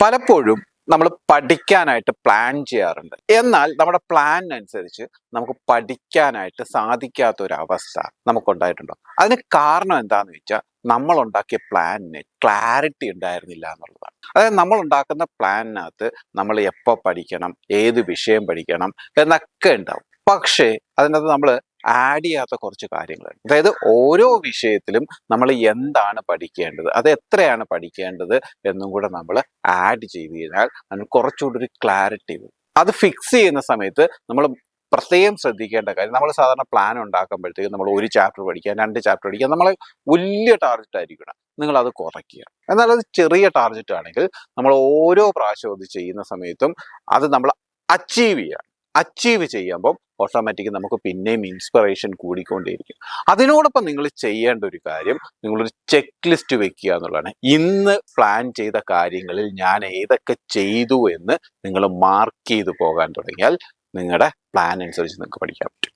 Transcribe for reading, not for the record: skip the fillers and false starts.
പലപ്പോഴും നമ്മൾ പഠിക്കാനായിട്ട് പ്ലാൻ ചെയ്യാറുണ്ട്. എന്നാൽ നമ്മുടെ പ്ലാനിനനുസരിച്ച് നമുക്ക് പഠിക്കാനായിട്ട് സാധിക്കാത്ത ഒരു അവസ്ഥ നമുക്കുണ്ടായിട്ടുണ്ടോ? അതിന് കാരണം എന്താന്ന് വെച്ചാൽ നമ്മൾ ഉണ്ടാക്കിയ പ്ലാനിന് ക്ലാരിറ്റി ഉണ്ടായിരുന്നില്ല എന്നുള്ളതാണ്. അതായത് നമ്മൾ ഉണ്ടാക്കുന്ന പ്ലാനിനകത്ത് നമ്മൾ എപ്പോൾ പഠിക്കണം, ഏത് വിഷയം പഠിക്കണം എന്നൊക്കെ ഉണ്ടാവും. പക്ഷേ അതിനകത്ത് നമ്മൾ ആഡ് ചെയ്യാത്ത കുറച്ച് കാര്യങ്ങളുണ്ട്. അതായത് ഓരോ വിഷയത്തിലും നമ്മൾ എന്താണ് പഠിക്കേണ്ടത്, അത് എത്രയാണ് പഠിക്കേണ്ടത് എന്നും കൂടെ നമ്മൾ ആഡ് ചെയ്ത് കഴിഞ്ഞാൽ അതിന് കുറച്ചുകൂടി ഒരു ക്ലാരിറ്റി വരും. അത് ഫിക്സ് ചെയ്യുന്ന സമയത്ത് നമ്മൾ പ്രത്യേകം ശ്രദ്ധിക്കേണ്ട കാര്യം, നമ്മൾ സാധാരണ പ്ലാൻ ഉണ്ടാക്കുമ്പോഴത്തേക്കും നമ്മൾ ഒരു ചാപ്റ്റർ പഠിക്കുക, 2 ചാപ്റ്റർ പഠിക്കുക, നമ്മളെ വലിയ ടാർഗറ്റ് ആയിരിക്കണം. നിങ്ങൾ അത് കുറയ്ക്കുക. എന്നാൽ അത് ചെറിയ ടാർഗറ്റ് ആണെങ്കിൽ നമ്മൾ ഓരോ പ്രാവശ്യവും അത് ചെയ്യുന്ന സമയത്തും അത് നമ്മൾ അച്ചീവ് ചെയ്യുമ്പം ഓട്ടോമാറ്റിക് നമുക്ക് പിന്നെയും ഇൻസ്പിറേഷൻ കൂടിക്കൊണ്ടേയിരിക്കും. അതിനോടൊപ്പം നിങ്ങൾ ചെയ്യേണ്ട ഒരു കാര്യം, നിങ്ങളൊരു ചെക്ക് ലിസ്റ്റ് വെക്കുക എന്നുള്ളതാണ്. ഇന്ന് പ്ലാൻ ചെയ്ത കാര്യങ്ങളിൽ ഞാൻ ഏതൊക്കെ ചെയ്തു എന്ന് നിങ്ങൾ മാർക്ക് ചെയ്ത് പോകാൻ തുടങ്ങിയാൽ നിങ്ങളുടെ പ്ലാൻ അനുസരിച്ച് നിങ്ങൾക്ക് പഠിക്കാൻ പറ്റും.